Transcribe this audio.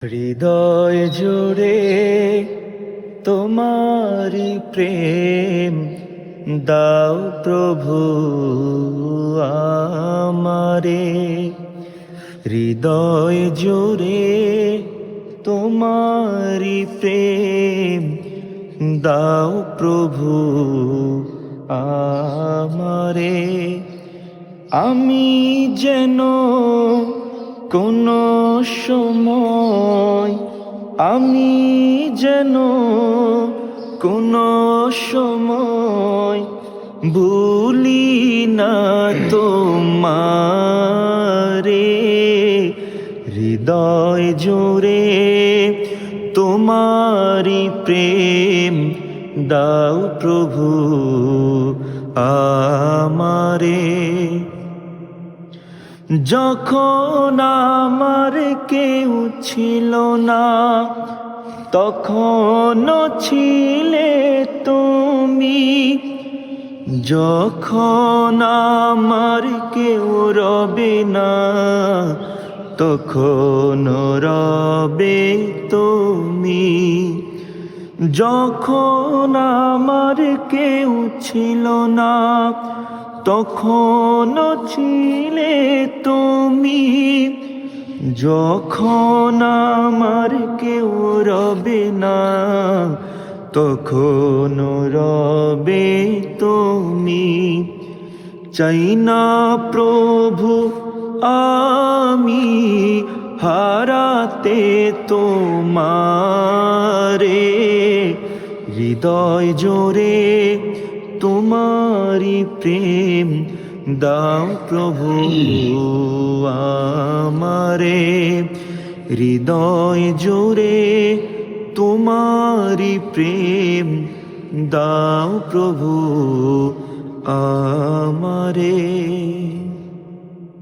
হৃদয় জুড়ে তোমারি প্রেম দাও প্রভু আমারে। হৃদয় জুড়ে তোমারি প্রেম দাও প্রভু আমারে। আমি যেন কোনো সময় আমি যেন কোনো সময় ভুলি না তোমারে। হৃদয় জুড়ে তোমারি প্রেম দাও প্রভু আমারে। যখন আমার কেউ ছিল না তখনও ছিলে তুমি, যখন আমার কেউ রবে না তখন রবে তুমি। যখন আমার কেউ ছিল না তখনও ছিলে তুমি, যখন আমার কেউ রবে না তখন রবে তুমি। চাই না প্রভু আমি হারাতে তোমারে। হৃদয় জোরে তোমারি প্রেম দাও প্রভু আমারে। হৃদয় জোরে তোমারি প্রেম দাও প্রভু আমারে।